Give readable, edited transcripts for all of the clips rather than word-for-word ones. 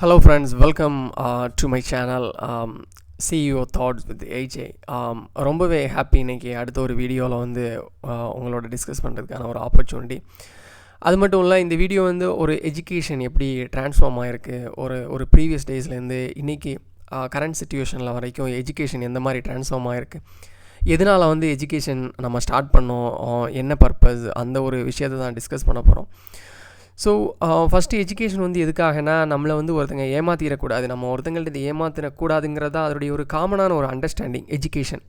Hello friends, welcome to my channel CEO Thoughts with AJ. ரொம்பவே happy இன்னைக்கு அடுத்த ஒரு வீடியோவில் வந்து உங்களோட டிஸ்கஸ் பண்ணுறதுக்கான ஒரு ஆப்பர்ச்சுனிட்டி. அது மட்டும் இல்லை, இந்த வீடியோ வந்து ஒரு எஜுகேஷன் எப்படி ட்ரான்ஸ்ஃபார்ம் ஆகிருக்கு, ஒரு ப்ரீவியஸ் டேஸ்லேருந்து இன்றைக்கி கரண்ட் சுச்சுவேஷனில் வரைக்கும் எஜுகேஷன் எந்த மாதிரி ட்ரான்ஸ்ஃபார்ம் ஆகிருக்கு, எதனால் வந்து எஜுகேஷன் நம்ம ஸ்டார்ட் பண்ணோம், என்ன பர்பஸ், அந்த ஒரு விஷயத்தை தான் டிஸ்கஸ் பண்ண போகிறோம். ஸோ ஃபஸ்ட்டு எஜுகேஷன் வந்து எதுக்காகனா, நம்மளை வந்து ஒருத்தங்க ஏமாற்றிடக்கூடாது, நம்ம ஒருத்தங்கள்ட்ட இது ஏமாற்றிடக்கூடாதுங்கிறது தான் அதனுடைய ஒரு காமனான ஒரு அண்டர்ஸ்டாண்டிங் எஜுகேஷன்.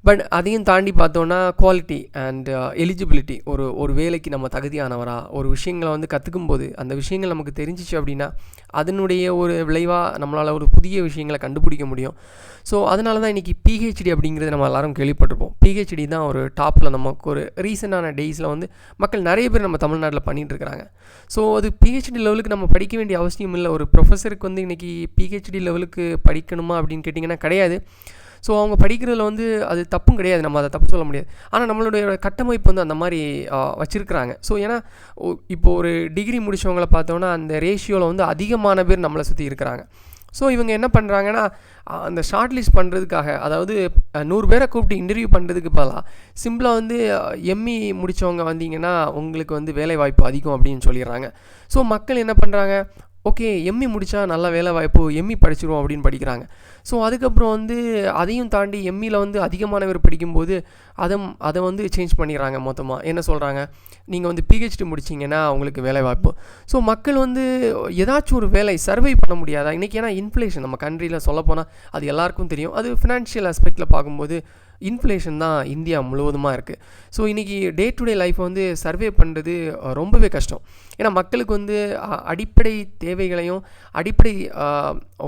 பட் அதையும் தாண்டி பார்த்தோன்னா குவாலிட்டி அண்ட் எலிஜிபிலிட்டி, ஒரு வேலைக்கு நம்ம தகுதியானவரா, ஒரு விஷயங்களை வந்து கற்றுக்கும்போது அந்த விஷயங்கள் நமக்கு தெரிஞ்சிச்சு அப்படின்னா அதனுடைய ஒரு விளைவாக நம்மளால் ஒரு புதிய விஷயங்களை கண்டுபிடிக்க முடியும். ஸோ அதனால தான் இன்றைக்கி பிஹெச்டி அப்படிங்கிறது நம்ம எல்லோரும் கேள்விப்பட்டிருப்போம். பிஹெச்டி தான் ஒரு டாப்பில் நமக்கு ஒரு ரீசெண்டான டேஸில் வந்து மக்கள் நிறைய பேர் நம்ம தமிழ்நாட்டில் பண்ணிகிட்ருக்கிறாங்க. ஸோ அது பிஹெச்டி லெவலுக்கு நம்ம படிக்க வேண்டிய அவசியம் இல்லை. ஒரு ப்ரொஃபஸருக்கு வந்து இன்றைக்கி பிஹெச்டி லெவலுக்கு படிக்கணுமா அப்படின்னு கேட்டிங்கன்னா கிடையாது. ஸோ அவங்க படிக்கிறதுல வந்து அது தப்பும் கிடையாது, நம்ம அதை தப்பு சொல்ல முடியாது. ஆனால் நம்மளுடைய கட்டமைப்பு வந்து அந்த மாதிரி வச்சுருக்கிறாங்க. ஸோ ஏன்னா இப்போது ஒரு டிகிரி முடித்தவங்கள பார்த்தோன்னா அந்த ரேஷியோவில் வந்து அதிகமான பேர் நம்மளை சுற்றி இருக்கிறாங்க. ஸோ இவங்க என்ன பண்ணுறாங்கன்னா, அந்த ஷார்ட் லிஸ்ட் பண்ணுறதுக்காக, அதாவது 100 பேரை கூப்பிட்டு இன்டர்வியூ பண்ணுறதுக்கு பதிலாக சிம்பிளாக வந்து எம்இ முடித்தவங்க வந்தீங்கன்னா உங்களுக்கு வந்து வேலை வாய்ப்பு அதிகம் அப்படின்னு சொல்லிடுறாங்க. ஸோ மக்கள் என்ன பண்ணுறாங்க, ஓகே எம்இ முடித்தா நல்ல வேலை வாய்ப்பு, எம்இ படிச்சிருவோம் அப்படின்னு படிக்கிறாங்க. ஸோ அதுக்கப்புறம் வந்து அதையும் தாண்டி எம்இயில் வந்து அதிகமானவர் படிக்கும்போது அதை வந்து சேஞ்ச் பண்ணிடுறாங்க மொத்தமாக. என்ன சொல்கிறாங்க, நீங்கள் வந்து பிஹெச்டி முடிச்சிங்கன்னா உங்களுக்கு வேலை வாய்ப்பு. ஸோ மக்கள் வந்து ஏதாச்சும் ஒரு வேலை சர்வை பண்ண முடியாதா இன்றைக்கி? ஏன்னா இன்ஃப்ளேஷன் நம்ம கண்ட்ரியில் சொல்லப்போனால் அது எல்லாருக்கும் தெரியும். அது ஃபினான்ஷியல் ஆஸ்பெக்டில் பார்க்கும்போது இன்ஃப்ளேஷன் தான் இந்தியா முழுவதுமாக இருக்குது. ஸோ இன்றைக்கி டே டு டே லைஃப்பை வந்து சர்வே பண்ணுறது ரொம்பவே கஷ்டம். ஏன்னா மக்களுக்கு வந்து அடிப்படை தேவைகளையும் அடிப்படை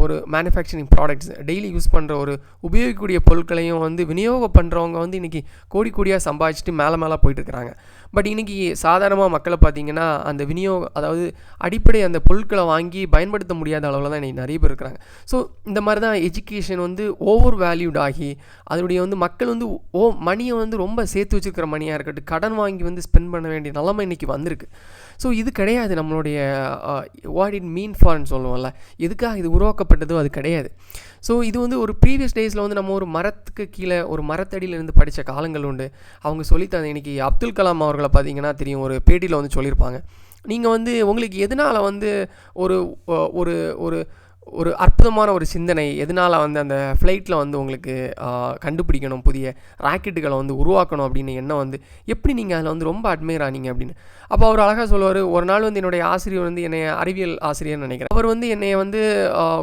ஒரு மேனுஃபேக்சரிங் ப்ராடக்ட்ஸ் டெய்லி யூஸ் பண்ணுற ஒரு உபயோகிக்கக்கூடிய பொருட்களையும் வந்து விநியோகம் பண்ணுறவங்க வந்து இன்றைக்கி கோடியாக சம்பாதிச்சுட்டு மேலே போயிட்டுருக்கிறாங்க. பட் இன்றைக்கி சாதாரணமாக மக்களை பார்த்திங்கன்னா அந்த அதாவது அடிப்படை அந்த பொருட்களை வாங்கி பயன்படுத்த முடியாத அளவில் தான் இன்றைக்கி நிறைய பேர் இருக்கிறாங்க. ஸோ இந்த மாதிரி தான் எஜுகேஷன் வந்து ஓவர் வேல்யூட் ஆகி அதனுடைய வந்து மக்கள் வந்து மணியை வந்து ரொம்ப சேர்த்து வச்சுருக்கிற மணியாக இருக்கட்டும், கடன் வாங்கி வந்து ஸ்பெண்ட் பண்ண வேண்டிய நிலைமை இன்றைக்கி வந்திருக்கு. ஸோ இது கிடையாது நம்மளுடைய வாட் இட் மீன் ஃபார்ன்னு சொல்லுவோம்ல, எதுக்காக இது உருவாக்கப்பட்டதோ அது கிடையாது. ஸோ இது வந்து ஒரு ப்ரீவியஸ் டேஸில் வந்து நம்ம ஒரு மரத்துக்கு கீழே ஒரு மரத்தடியில் இருந்து படித்த காலங்கள் உண்டு. அவங்க சொல்லித்தந்த இன்றைக்கி அப்துல் கலாம் அவர்களை பார்த்தீங்கன்னா தெரியும், ஒரு பேட்டியில் வந்து சொல்லியிருப்பாங்க, நீங்கள் வந்து உங்களுக்கு எதனால் வந்து ஒரு ஒரு ஒரு ஒரு அற்புதமான ஒரு சிந்தனை, எதனால் வந்து அந்த ஃப்ளைட்டில் வந்து உங்களுக்கு கண்டுபிடிக்கணும், புதிய ராக்கெட்டுகளை வந்து உருவாக்கணும் அப்படின்னு எண்ணம் வந்து எப்படி நீங்கள் அதில் வந்து ரொம்ப அட்மையர் ஆனீங்க அப்படின்னு. அப்போ அவர் அழகாக சொல்லுவார், ஒரு நாள் வந்து என்னுடைய ஆசிரியர் வந்து என்னை அறிவியல் ஆசிரியர்னு நினைக்கிறேன், அவர் வந்து என்னை வந்து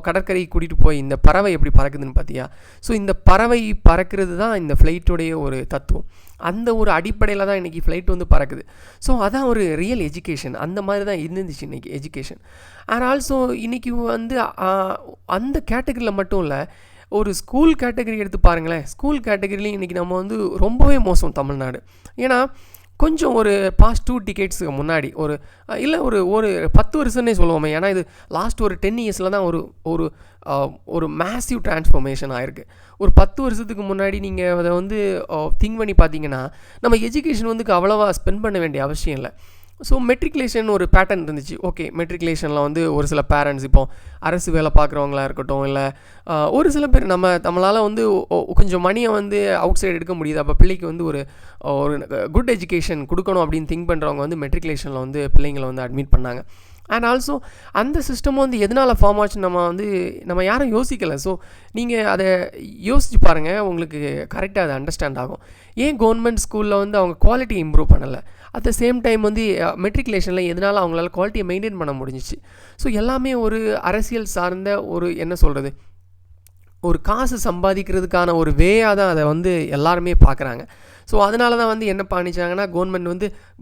கடற்கரைக்கு கூட்டிகிட்டு போய் இந்த பறவை எப்படி பறக்குதுன்னு பார்த்தியா, ஸோ இந்த பறவை பறக்கிறது தான் இந்த ஃப்ளைட்டுடைய ஒரு தத்துவம், அந்த ஒரு அடிப்படையில் தான் இன்றைக்கி ஃப்ளைட் வந்து பறக்குது. ஸோ அதான் ஒரு ரியல் எஜுகேஷன். அந்த மாதிரி தான் இருந்துச்சு இன்றைக்கி எஜுகேஷன். அண்ட் ஆல்சோ இன்றைக்கி வந்து அந்த கேட்டகரியில் மட்டும் இல்லை, ஒரு ஸ்கூல் கேட்டகரி எடுத்து பாருங்களேன். ஸ்கூல் கேட்டகரிலையும் இன்றைக்கி நம்ம வந்து ரொம்பவே மோசம் தமிழ்நாடு. ஏன்னா கொஞ்சம் ஒரு பாஸ்ட் 2 டிகேட்ஸுக்கு முன்னாடி ஒரு 10 வருஷம்னே சொல்லுவோமே, ஏன்னா இது லாஸ்ட் ஒரு 10 இயர்ஸில் தான் ஒரு மேசிவ் டிரான்ஸ்ஃபர்மேஷன் ஆகிருக்கு. ஒரு 10 வருஷத்துக்கு முன்னாடி நீங்கள் அதை வந்து திங்க் பண்ணி பார்த்தீங்கன்னா நம்ம எஜுகேஷன் வந்து அவ்வளோவா ஸ்பெண்ட் பண்ண வேண்டிய அவசியம் இல்லை. ஸோ மெட்ரிகுலேஷன் ஒரு பேட்டர்ன் இருந்துச்சு. ஓகே, மெட்ரிகுலேஷனில் வந்து ஒரு சில பேரண்ட்ஸ், இப்போ அரசு வேலை பார்க்குறவங்களா இருக்கட்டும், இல்லை ஒரு சில பேர் நம்மளால் வந்து கொஞ்சம் மணியை வந்து அவுட் சைடு எடுக்க முடியுது, அப்போ பிள்ளைக்கு வந்து ஒரு குட் எஜுகேஷன் கொடுக்கணும் அப்படின்னு திங்க் பண்ணுறவங்க வந்து மெட்ரிகுலேஷனில் வந்து பிள்ளைங்களை வந்து அட்மிட் பண்ணாங்க. அண்ட் ஆல்சோ அந்த சிஸ்டம் வந்து எதனால் ஃபார்ம் ஆச்சு நம்ம யாரும் யோசிக்கலை. ஸோ நீங்கள் அதை யோசிச்சு பாருங்கள், உங்களுக்கு கரெக்டாக அதை அண்டர்ஸ்டாண்ட் ஆகும். ஏன் கவர்மெண்ட் ஸ்கூலில் வந்து அவங்க குவாலிட்டி இம்ப்ரூவ் பண்ணலை, அட் த சேம் டைம் வந்து மெட்ரிகுலேஷனில் எதனால் அவங்களால குவாலிட்டியை மெயின்டைன் பண்ண முடிஞ்சிச்சு. ஸோ எல்லாமே ஒரு அரசியல் சார்ந்த என்ன சொல்கிறது, ஒரு காசு சம்பாதிக்கிறதுக்கான ஒரு வேயாக தான் அதை வந்து எல்லாருமே பார்க்குறாங்க. ஸோ அதனால தான் வந்து என்ன பண்ணிச்சாங்கன்னா,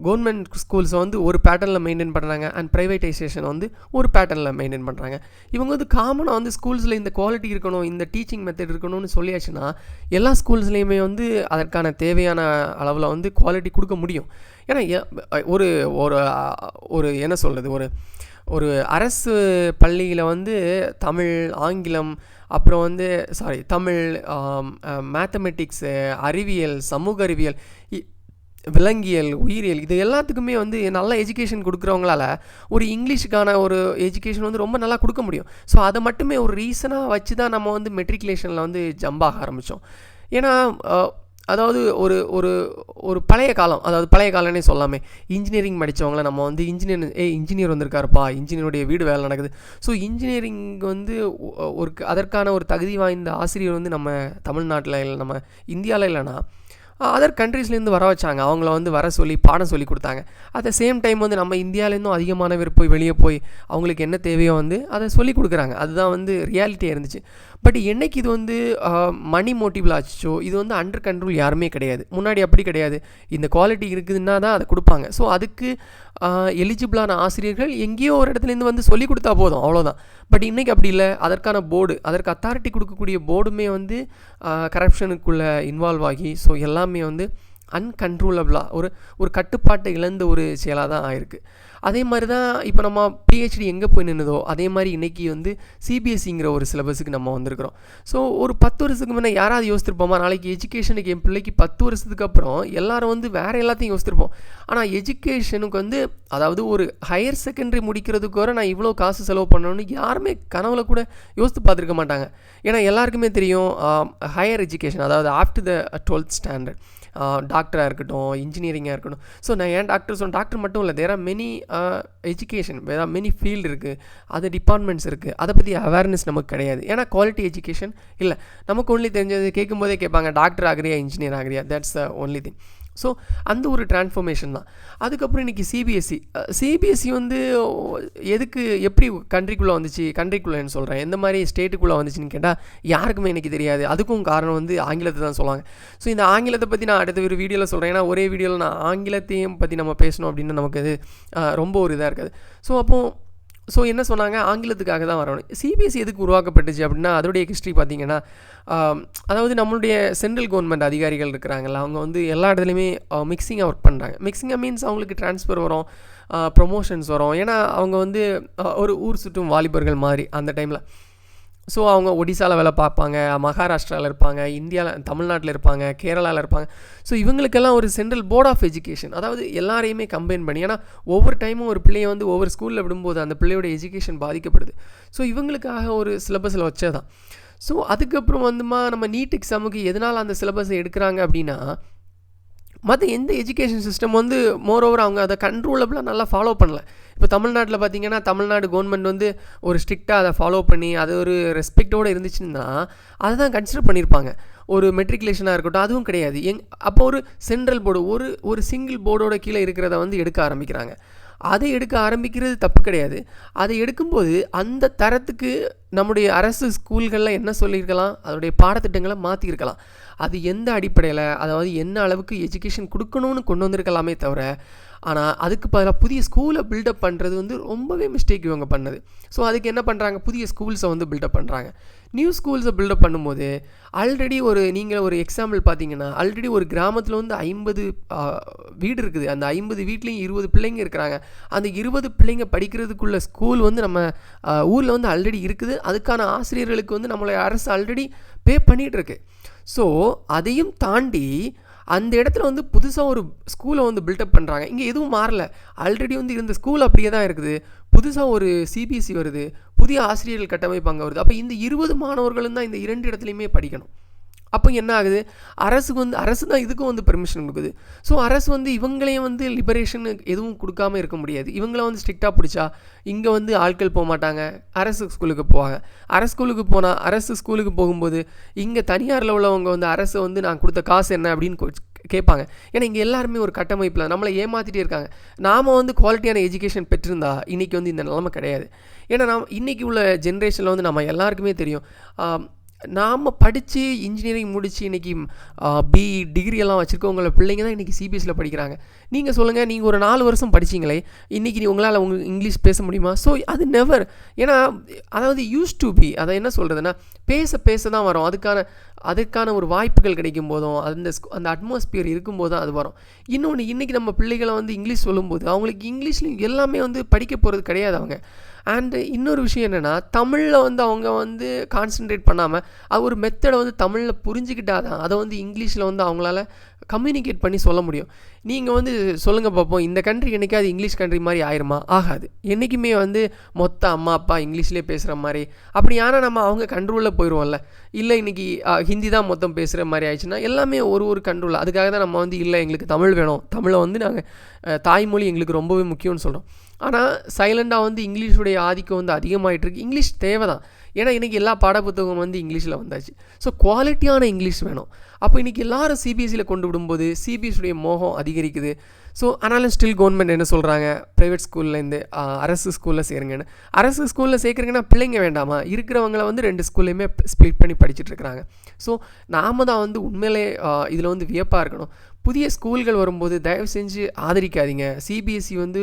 கவர்மெண்ட் ஸ்கூல்ஸை வந்து ஒரு பேட்டர்னில் மெயின்டைன் பண்ணுறாங்க, அண்ட் ப்ரைவேட்டைசேஷன் வந்து ஒரு பேட்டர்னில் மெயின்டைன் பண்ணுறாங்க. இவங்க வந்து காமனாக வந்து ஸ்கூல்ஸில் இந்த குவாலிட்டி இருக்கணும், இந்த டீச்சிங் மெத்தட் இருக்கணும்னு சொல்லியாச்சுன்னா எல்லா ஸ்கூல்ஸ்லேயுமே வந்து அதற்கான தேவையான அளவில் வந்து குவாலிட்டி கொடுக்க முடியும். ஏன்னா ஒரு ஒரு என்ன சொல்கிறது, ஒரு அரசு பள்ளியில் வந்து தமிழ், ஆங்கிலம், அப்புறம் வந்து தமிழ், மேத்தமெட்டிக்ஸு, அறிவியல், சமூக அறிவியல், விலங்கியல், உயிரியல் இது எல்லாத்துக்குமே வந்து நல்ல எஜுகேஷன் கொடுக்குறவங்களால ஒரு இங்கிலீஷுக்கான ஒரு எஜுகேஷன் வந்து ரொம்ப நல்லா கொடுக்க முடியும். ஸோ அதை மட்டுமே ஒரு ரீசனாக வச்சு தான் நம்ம வந்து மெட்ரிகுலேஷனில் வந்து ஜம்ப் ஆக ஆரம்பித்தோம். ஏன்னா அதாவது ஒரு ஒரு ஒரு பழைய காலம், அதாவது பழைய காலம்னே சொல்லாமே, இன்ஜினியரிங் படித்தவங்கள நம்ம வந்து இன்ஜினியர் வந்திருக்காருப்பா, இன்ஜினியருடைய வீடு வேலை நடக்குது. ஸோ இன்ஜினியரிங் வந்து அதற்கான ஒரு தகுதி வாய்ந்த ஆசிரியர் வந்து நம்ம தமிழ்நாட்டில் இல்லை, நம்ம இந்தியாவில் இல்லைன்னா அதர் கண்ட்ரீஸ்லேருந்து வர வச்சாங்க. அவங்கள வந்து வர சொல்லி பாடம் சொல்லி கொடுத்தாங்க. அட் த சேம் டைம் வந்து நம்ம இந்தியாவிலேருந்தும் அதிகமானவர் போய் வெளியே போய் அவங்களுக்கு என்ன தேவையோ வந்து அதை சொல்லி கொடுக்குறாங்க. அதுதான் வந்து ரியாலிட்டியாக இருந்துச்சு. பட் என்னைக்கு இது வந்து மணி மோட்டிவில் ஆச்சோ, இது வந்து அண்டர் கண்ட்ரோல் யாருமே கிடையாது. முன்னாடி அப்படி கிடையாது. இந்த குவாலிட்டி இருக்குதுன்னா தான் அதை கொடுப்பாங்க. ஸோ அதுக்கு எலிஜிபிளான ஆசிரியர்கள் எங்கேயோ ஒரு இடத்துலேருந்து வந்து சொல்லி கொடுத்தா போதும், அவ்வளோதான். பட் இன்றைக்கி அப்படி இல்லை. அதற்கான போர்டு, அதற்கு அத்தாரிட்டி கொடுக்கக்கூடிய போர்டுமே வந்து கரப்ஷனுக்குள்ளே இன்வால்வ் ஆகி ஸோ எல்லாமே வந்து அன்கண்ட்ரோலபிளாக ஒரு கட்டுப்பாட்டை இழந்த ஒரு செயலாக தான் ஆயிருக்கு. அதே மாதிரி தான் இப்போ நம்ம பிஹெச்டி எங்கே போய் நின்றுதோ அதே மாதிரி இன்றைக்கி வந்து சிபிஎஸ்சிங்கிற ஒரு சிலபஸுக்கு நம்ம வந்திருக்கிறோம். ஸோ ஒரு 10 வருஷத்துக்கு முன்னே யாராவது யோசித்திருப்போமா, நாளைக்கு எஜுகேஷனுக்கு என் பிள்ளைக்கு 10 வருஷத்துக்கு அப்புறம் எல்லோரும் வந்து வேறு எல்லாத்தையும் யோசித்திருப்போம். ஆனால் எஜுகேஷனுக்கு வந்து அதாவது ஒரு ஹையர் செகண்டரி முடிக்கிறதுக்கு வர நான் இவ்வளோ காசு செலவு பண்ணணும்னு யாருமே கனவுல கூட யோசித்து பார்த்துருக்க மாட்டாங்க. ஏன்னா எல்லாருக்குமே தெரியும் ஹையர் எஜுகேஷன் அதாவது ஆஃப்டர் த 12th ஸ்டாண்டர்ட் டாக்டராக இருக்கட்டும், இன்ஜினியரிங்காக இருக்கட்டும். ஸோ நான் ஏன் டாக்டர் மட்டும் இல்லை, தேர் ஆர் மெனி எஜுகேஷன், வேறு மெனி ஃபீல்டு இருக்குது, அது டிபார்ட்மெண்ட்ஸ் இருக்குது. அதை பற்றி அவேர்னஸ் நமக்கு கிடையாது. ஏன்னா குவாலிட்டி எஜுகேஷன் இல்லை. நமக்கு ஒன்லி தெரிஞ்சது கேட்கும்போதே கேட்பாங்க, டாக்டர் ஆகிறியா, இன்ஜினியர் ஆகிறியா, that's the only thing. So அந்த ஒரு டிரான்ஸ்ஃபர்மேஷன் தான். அதுக்கப்புறம் இன்றைக்கி சிபிஎஸ்சி வந்து எதுக்கு எப்படி கண்ட்ரிக்குள்ளே வந்துச்சு, கண்ட்ரிக்குள்ளேன்னு சொல்கிறேன், எந்த மாதிரி ஸ்டேட்டுக்குள்ளே வந்துச்சுன்னு கேட்டால் யாருக்குமே எனக்கு தெரியாது. அதுக்கும் காரணம் வந்து ஆங்கிலத்தை தான் சொல்லுவாங்க. ஸோ இந்த ஆங்கிலத்தை பற்றி நான் அடுத்த ஒரு வீடியோவில் சொல்கிறேன். ஏன்னா ஒரே வீடியோவில் நான் ஆங்கிலத்தையும் பற்றி நம்ம பேசணும் அப்படின்னு நமக்கு அது ரொம்ப ஒரு இதாக இருக்காது. ஸோ என்ன சொன்னாங்க, ஆங்கிலத்துக்காக தான் வரணும். சிபிஎஸ்சி எதுக்கு உருவாக்கப்பட்டுச்சு அப்படின்னா அதோடைய ஹிஸ்ட்ரி பார்த்திங்கன்னா, அதாவது நம்மளுடைய சென்ட்ரல் கவர்மெண்ட் அதிகாரிகள் இருக்கிறாங்கல்ல, அவங்க வந்து எல்லா இடத்துலையுமே மிக்சிங்காக ஒர்க் பண்ணுறாங்க. மிக்சிங்காக மீன்ஸ் அவங்களுக்கு ட்ரான்ஸ்ஃபர் வரும், ப்ரொமோஷன்ஸ் வரும். ஏன்னா அவங்க வந்து ஒரு ஊர் சுற்றும் வாலிபர்கள் மாதிரி அந்த டைமில். ஸோ அவங்க ஒடிசாவில் வேலை பார்ப்பாங்க, மகாராஷ்டிராவில் இருப்பாங்க, தமிழ்நாட்டில் இருப்பாங்க, கேரளாவில் இருப்பாங்க. ஸோ இவங்களுக்கெல்லாம் ஒரு சென்ட்ரல் போர்ட் ஆஃப் எஜுகேஷன், அதாவது எல்லாரையுமே கம்பைன் பண்ணி, ஏன்னா ஒவ்வொரு டைமும் ஒரு பிள்ளையை வந்து ஒவ்வொரு ஸ்கூலில் விடும்போது அந்த பிள்ளையோட எஜுகேஷன் பாதிக்கப்படுது. ஸோ இவங்களுக்காக ஒரு சிலபஸில் வச்சதான். ஸோ அதுக்கப்புறம் வந்துமா நம்ம நீட் எக்ஸாமுக்கு எதனால் அந்த சிலபஸை எடுக்கிறாங்க அப்படின்னா, மற்ற எந்த எஜுகேஷன் சிஸ்டம் வந்து மோரோவர் அவங்க அதை கண்ட்ரோலபிளாக நல்லா ஃபாலோ பண்ணல. இப்போ தமிழ்நாட்டில் பார்த்திங்கன்னா தமிழ்நாடு கவர்மெண்ட் வந்து ஒரு ஸ்ட்ரிக்டாக அதை ஃபாலோ பண்ணி அது ஒரு ரெஸ்பெக்டோடு இருந்துச்சுன்னா அதை தான் கன்சிடர் பண்ணியிருப்பாங்க. ஒரு மெட்ரிகுலேஷனாக இருக்கட்டும், அதுவும் கிடையாது. அப்போ ஒரு சென்ட்ரல் போர்டு ஒரு சிங்கிள் போர்டோட கீழே இருக்கிறத வந்து எடுக்க ஆரம்பிக்கிறாங்க. அதை எடுக்க ஆரம்பிக்கிறது தப்பு கிடையாது. அதை எடுக்கும்போது அந்த தரத்துக்கு நம்முடைய அரசு ஸ்கூல்களில் என்ன சொல்லியிருக்கலாம், அதோடைய பாடத்திட்டங்களை மாற்றிருக்கலாம். அது எந்த அடிப்படையில், அதாவது என்ன அளவுக்கு எஜுகேஷன் கொடுக்கணும்னு கொண்டு வந்திருக்கலாமே தவிர, ஆனால் அதுக்கு பதிலாக புதிய ஸ்கூலை பில்டப் பண்ணுறது வந்து ரொம்பவே மிஸ்டேக் இவங்க பண்ணது. ஸோ அதுக்கு என்ன பண்ணுறாங்க, புதிய ஸ்கூல்ஸை வந்து பில்டப் பண்ணுறாங்க. நியூ ஸ்கூல்ஸை பில்டப் பண்ணும்போது ஆல்ரெடி நீங்கள் ஒரு எக்ஸாம்பிள் பார்த்தீங்கன்னா, ஆல்ரெடி ஒரு கிராமத்தில் வந்து 50 வீடு இருக்குது. அந்த 50 வீட்லேயும் 20 பிள்ளைங்க இருக்கிறாங்க. அந்த 20 பிள்ளைங்க படிக்கிறதுக்குள்ள ஸ்கூல் வந்து நம்ம ஊரில் வந்து ஆல்ரெடி இருக்குது. அதுக்கான ஆசிரியர்களுக்கு வந்து நம்மளுடைய அரசு ஆல்ரெடி பே பண்ணிகிட்ருக்கு. ஸோ அதையும் தாண்டி அந்த இடத்துல வந்து புதுசாக ஒரு ஸ்கூலை வந்து பில்டப் பண்ணுறாங்க. இங்கே எதுவும் மாறல. ஆல்ரெடி வந்து இருந்த ஸ்கூல் அப்படியே தான் இருக்குது. புதுசாக ஒரு சிபிஎஸ்சி வருது, புதிய ஆசிரியர்கள் கட்டமைப்பு அங்கே வருது. அப்போ இந்த 20 மாணவர்களும் தான் இந்த 2 இடத்துலையுமே படிக்கணும். அப்போ என்ன ஆகுது, அரசு தான் இதுக்கும் வந்து பெர்மிஷன் கொடுக்குது. ஸோ அரசு வந்து இவங்களையும் வந்து லிபரேஷன் எதுவும் கொடுக்காமல் இருக்க முடியாது. இவங்கள வந்து ஸ்ட்ரிக்டாக பிடிச்சா இங்கே வந்து ஆட்கள் போக மாட்டாங்க, அரசு ஸ்கூலுக்கு போவாங்க. அரசு ஸ்கூலுக்கு போகும்போது இங்கே தனியாரில் உள்ளவங்க வந்து அரசு வந்து நான் கொடுத்த காசு என்ன அப்படின்னு கேட்பாங்க. ஏன்னா இங்கே எல்லாருமே ஒரு கட்டமைப்பில் நம்மளை ஏமாற்றிட்டே இருக்காங்க. நாம் வந்து குவாலிட்டியான எஜுகேஷன் பெற்றிருந்தா இன்றைக்கி வந்து இந்த நிலைமை கிடையாது. ஏன்னா இன்றைக்கி உள்ள ஜென்ரேஷனில் வந்து நம்ம எல்லாருக்குமே தெரியும், நாம் படித்து இன்ஜினியரிங் முடித்து இன்றைக்கி பிஇ டிகிரி எல்லாம் வச்சுருக்கவங்கள பிள்ளைங்க தான் இன்றைக்கி சிபிஎஸ்சியில் படிக்கிறாங்க. நீங்கள் சொல்லுங்கள், நீங்கள் ஒரு 4 வருஷம் படிச்சிங்களே, இன்றைக்கி உங்களால் இங்கிலீஷ் பேச முடியுமா? ஸோ அது நெவர். ஏன்னா அதாவது யூஸ் டு பி, அதை என்ன சொல்கிறதுனா பேச தான் வரும். அதுக்கான ஒரு வாய்ப்புகள் கிடைக்கும் போதும் அந்த அட்மாஸ்பியர் இருக்கும்போது தான் அது வரும். இன்னொன்று, இன்றைக்கி நம்ம பிள்ளைகளை வந்து இங்கிலீஷ் சொல்லும்போது அவங்களுக்கு இங்கிலீஷ்லையும் எல்லாமே வந்து படிக்க போகிறது கிடையாது அவங்க. அண்டு இன்னொரு விஷயம் என்னென்னா, தமிழில் வந்து அவங்க வந்து கான்சன்ட்ரேட் பண்ணாமல் அது ஒரு மெத்தடை வந்து தமிழில் புரிஞ்சுக்கிட்டாதான் அதை வந்து இங்கிலீஷில் வந்து அவங்களால கம்யூனிகேட் பண்ணி சொல்ல முடியும். நீங்கள் வந்து சொல்லுங்கள் பார்ப்போம், இந்த கண்ட்ரி என்றைக்காவது இங்கிலீஷ் கண்ட்ரி மாதிரி ஆயிருமா? ஆகாது. என்றைக்குமே வந்து மொத்த அம்மா அப்பா இங்கிலீஷ்லேயே பேசுகிற மாதிரி அப்படி. ஆனால் நம்ம அவங்க கண்ட்ரோலில் போயிடுவோம்ல. இல்லை இன்றைக்கி ஹிந்தி தான் மொத்தம் பேசுகிற மாதிரி ஆயிடுச்சுன்னா எல்லாமே ஒரு கண்ட்ரோல். அதுக்காக தான் நம்ம வந்து இல்லை எங்களுக்கு தமிழ் வேணும், தமிழை வந்து நாங்கள் தாய்மொழி எங்களுக்கு ரொம்பவே முக்கியம்னு சொல்கிறோம். ஆனால் சைலண்டாக வந்து இங்கிலீஷுடைய ஆதிக்கம் வந்து அதிகமாகிட்டுருக்கு. இங்கிலீஷ் தேவை தான், ஏன்னா இன்றைக்கி எல்லா பாடப்புத்தகம் வந்து இங்கிலீஷில் வந்தாச்சு. ஸோ குவாலிட்டியான இங்கிலீஷ் வேணும். அப்போ இன்றைக்கி எல்லாரும் சிபிஎஸ்சியில் கொண்டு விடும்போது சிபிஎஸ்சியுடைய மோகம் அதிகரிக்குது. ஸோ ஆனாலும் ஸ்டில் கவர்மெண்ட் என்ன சொல்கிறாங்க, ப்ரைவேட் ஸ்கூல்லேருந்து அரசு ஸ்கூலில் சேருங்கன்னு. அரசு ஸ்கூலில் சேர்க்குறீங்கன்னா பிள்ளைங்க வேண்டாமா? இருக்கிறவங்கள வந்து 2 ஸ்கூல்லையுமே ஸ்ப்ளிட் பண்ணி படிச்சுட்ருக்குறாங்க. ஸோ நாம் தான் வந்து உண்மையிலே இதில் வந்து வியப்பாக இருக்கணும். புதிய ஸ்கூல்கள் வரும்போது தயவு செஞ்சு ஆதரிக்காதீங்க. சிபிஎஸ்சி வந்து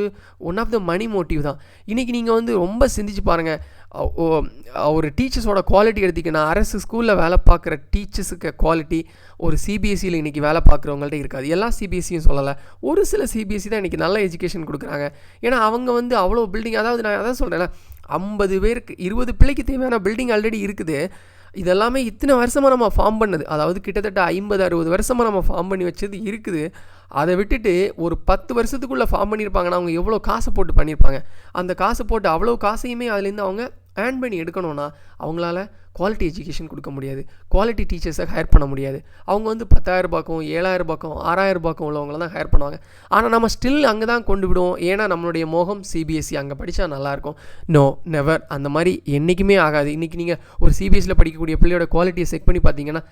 one of the money motive தான். இன்றைக்கி நீங்கள் வந்து ரொம்ப சிந்திச்சு பாருங்கள். ஒரு டீச்சர்ஸோட குவாலிட்டி எடுத்திங்கன்னா அரசு ஸ்கூலில் வேலை பார்க்குற டீச்சர்ஸுக்கு குவாலிட்டி ஒரு சிபிஎஸ்சியில் இன்றைக்கி வேலை பார்க்குறவங்கள்ட்ட இருக்காது. எல்லா சிபிஎஸ்சியும் சொல்லலை, ஒரு சில சிபிஎஸ்சி தான் இன்றைக்கி நல்ல எஜுகேஷன் கொடுக்குறாங்க. ஏன்னா அவங்க வந்து அவ்வளோ பில்டிங், அதாவது நான் அதான் சொல்கிறேன், 50 பேருக்கு 20 பிள்ளைக்கு தேவையான பில்டிங் ஆல்ரெடி இருக்குது. இதெல்லாமே இத்தனை வருஷமாக நம்ம ஃபார்ம் பண்ணது, அதாவது கிட்டத்தட்ட 50-60 வருஷமாக நம்ம ஃபார்ம் பண்ணி வச்சது இருக்குது. அதை விட்டுட்டு ஒரு 10 வருஷத்துக்குள்ளே ஃபார்ம் பண்ணியிருப்பாங்கன்னா அவங்க எவ்வளோ காசை போட்டு பண்ணியிருப்பாங்க. அந்த காசை போட்டு அவ்வளோ காசையுமே அதுலேருந்து அவங்க ஏர்ன் பண்ணி எடுக்கணும்னா அவங்களால குவாலிட்டி எஜுகேஷன் கொடுக்க முடியாது, குவாலிட்டி டீச்சர்ஸை ஹையர் பண்ண முடியாது. அவங்க வந்து 10,000 ரூபாய்க்கும் 7,000 ரூபாய்க்கும் 6,000 ரூபாய்க்கும் உள்ளவங்கள தான் ஹையர் பண்ணுவாங்க. ஆனால் நம்ம ஸ்டில் அங்கே தான் கொண்டு விடுவோம். ஏன்னா நம்மளுடைய மோகம் சிபிஎஸ்சி, அங்கே படித்தா நல்லாயிருக்கும். No, never. அந்த மாதிரி என்றைக்குமே ஆகாது. இன்றைக்கி நீங்கள் ஒரு சிபிஎஸ்சியில் படிக்கக்கூடிய பிள்ளையோட குவாலிட்டியை செக் பண்ணி பார்த்தீங்கன்னா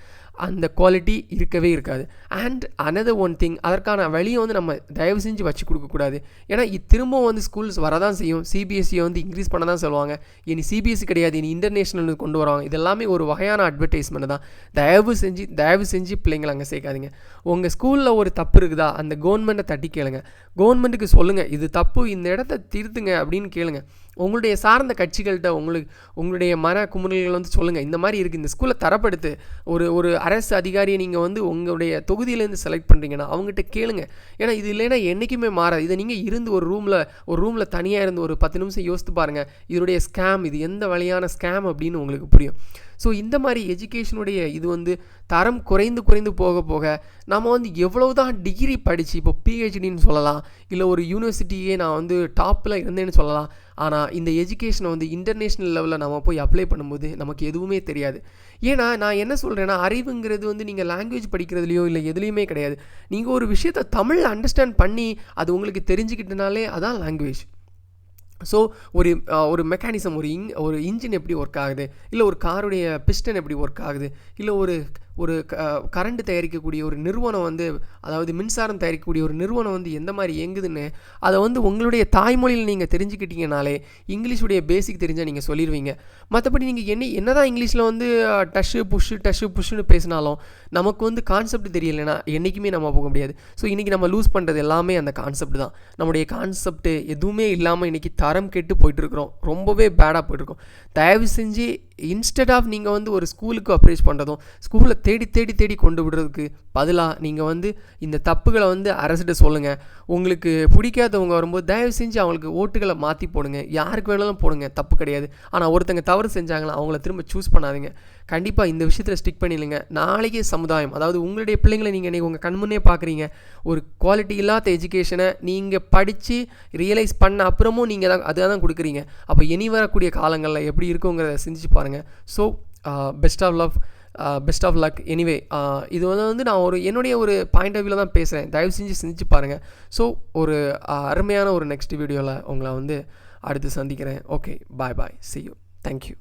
அந்த குவாலிட்டி இருக்கவே இருக்காது. அண்ட் அனதர் ஒன் திங், அதற்கான வழியை வந்து நம்ம தயவு செஞ்சு வச்சு கொடுக்கக்கூடாது. ஏன்னா திரும்பவும் வந்து ஸ்கூல்ஸ் வரதான் செய்யும். சிபிஎஸ்சியை வந்து இன்க்ரீஸ் பண்ண தான் சொல்லுவாங்க. இனி சிபிஎஸ்சி கிடையாது, இனி இன்டர்நேஷ்னல் கொண்டு வருவாங்க. இதெல்லாமே ஒரு வகையான அட்வர்டைஸ்மெண்ட் தான். தயவு செஞ்சு பிள்ளைங்களை அங்கே சேர்க்காதீங்க. உங்கள் ஸ்கூலில் ஒரு தப்பு இருக்குதா, அந்த கவர்மெண்ட்டை தட்டி கேளுங்க. கவர்மெண்ட்டுக்கு சொல்லுங்கள், இது தப்பு, இந்த இடத்த திருத்துங்க அப்படின்னு கேளுங்க. உங்களுடைய சார்ந்த கட்சிகள்கிட்ட உங்களுடைய மன குமுறல்கள் வந்து சொல்லுங்கள், இந்த மாதிரி இருக்குது, இந்த ஸ்கூலை தரப்படுத்து. ஒரு அரசு அதிகாரியை நீங்கள் வந்து உங்களுடைய தொகுதியிலேருந்து செலக்ட் பண்ணுறீங்கன்னா அவங்ககிட்ட கேளுங்க. ஏன்னா இது இல்லைன்னா என்றைக்குமே மாறாது. இதை நீங்கள் இருந்து ஒரு ரூமில் தனியாக இருந்து ஒரு 10 நிமிஷம் யோசித்து பாருங்கள். இதனுடைய ஸ்கேம், இது எந்த வழியான ஸ்கேம் அப்படின்னு உங்களுக்கு புரியும். ஸோ இந்த மாதிரி எஜுகேஷனுடைய இது வந்து தரம் குறைந்து போக நம்ம வந்து எவ்வளவு தான் டிகிரி படித்து, இப்போ பிஹெச்டின்னு சொல்லலாம், இல்லை ஒரு யூனிவர்சிட்டியே நான் வந்து டாப்பில் இருந்தேன்னு சொல்லலாம். ஆனால் இந்த எஜுகேஷனை வந்து இன்டர்நேஷ்னல் லெவலில் நம்ம போய் அப்ளை பண்ணும்போது நமக்கு எதுவுமே தெரியாது. ஏன்னா நான் என்ன சொல்கிறேன்னா, அறிவுங்கிறது வந்து நீங்கள் லாங்குவேஜ் படிக்கிறதுலையோ இல்லை எதுலேயுமே கிடையாது. நீங்கள் ஒரு விஷயத்தை தமிழில் அண்டர்ஸ்டாண்ட் பண்ணி அது உங்களுக்கு தெரிஞ்சுக்கிட்டனாலே அதான் லாங்குவேஜ். ஸோ ஒரு மெக்கானிசம், ஒரு இன்ஜின் எப்படி ஒர்க் ஆகுது, இல்லை ஒரு காருடைய பிஸ்டன் எப்படி ஒர்க் ஆகுது, இல்லை ஒரு கரண்ட் தயாரிக்கக்கூடிய ஒரு நிறுவனம் வந்து, அதாவது மின்சாரம் தயாரிக்கக்கூடிய ஒரு நிறுவனம் வந்து எந்த மாதிரி இயங்குதுன்னு அதை வந்து உங்களுடைய தாய்மொழியில் நீங்கள் தெரிஞ்சுக்கிட்டீங்கனாலே இங்கிலீஷுடைய பேசிக் தெரிஞ்சால் நீங்கள் சொல்லிடுவீங்க. மற்றபடி நீங்கள் என்ன தான் இங்கிலீஷில் வந்து டஷ்ஷு புஷ்ஷுன்னு பேசினாலும் நமக்கு வந்து கான்செப்ட் தெரியலைன்னா என்றைக்குமே நம்ம போக முடியாது. ஸோ இன்றைக்கி நம்ம லூஸ் பண்ணுறது எல்லாமே அந்த கான்செப்ட் தான். நம்முடைய கான்செப்ட்டு எதுவுமே இல்லாமல் இன்றைக்கி தரம் கெட்டு போயிட்டுருக்குறோம், ரொம்பவே பேடாக போயிட்டுருக்கோம். தயவு செஞ்சு இன்ஸ்டெட் ஆஃப் நீங்கள் வந்து ஒரு ஸ்கூலுக்கு அப்ரோச் பண்ணுறதும் ஸ்கூலில் தேடி கொண்டு விடுறதுக்கு பதிலாக நீங்கள் வந்து இந்த தப்புகளை வந்து அரசிட்ட சொல்லுங்கள். உங்களுக்கு பிடிக்காதவங்க வரும்போது தயவு செஞ்சு அவங்களுக்கு ஓட்டுகளை மாற்றி போடுங்க. யாருக்கு வேணாலும் போடுங்க, தப்பு கிடையாது. ஆனால் ஒருத்தங்க தவறு செஞ்சாங்களா அவங்கள திரும்ப சூஸ் பண்ணாதீங்க. கண்டிப்பாக இந்த விஷயத்தில் ஸ்டிக் பண்ணிடுங்க. நாளைக்கு சமுதாயம், அதாவது உங்களுடைய பிள்ளைங்களை நீங்கள் இன்றைக்கி உங்கள் கண்முன்னே பார்க்குறீங்க, ஒரு குவாலிட்டி இல்லாத எஜுகேஷனை நீங்கள் படித்து ரியலைஸ் பண்ண அப்புறமும் நீங்கள் தான் அதை தான் கொடுக்குறீங்க. அப்போ இனி வரக்கூடிய காலங்களில் எப்படி இருக்குங்கிறத சிந்திச்சு பாருங்கள். So best of luck. Anyway இது வந்து நான் என்னுடைய ஒரு பாயிண்ட் ஆஃப் வியூவில் தான் பேசுகிறேன். தயவு செஞ்சு சிந்திச்சு பாருங்கள். ஸோ ஒரு அருமையான ஒரு நெக்ஸ்ட் வீடியோவில் உங்களை வந்து அடுத்து சந்திக்கிறேன். Okay, bye. See you. Thank you.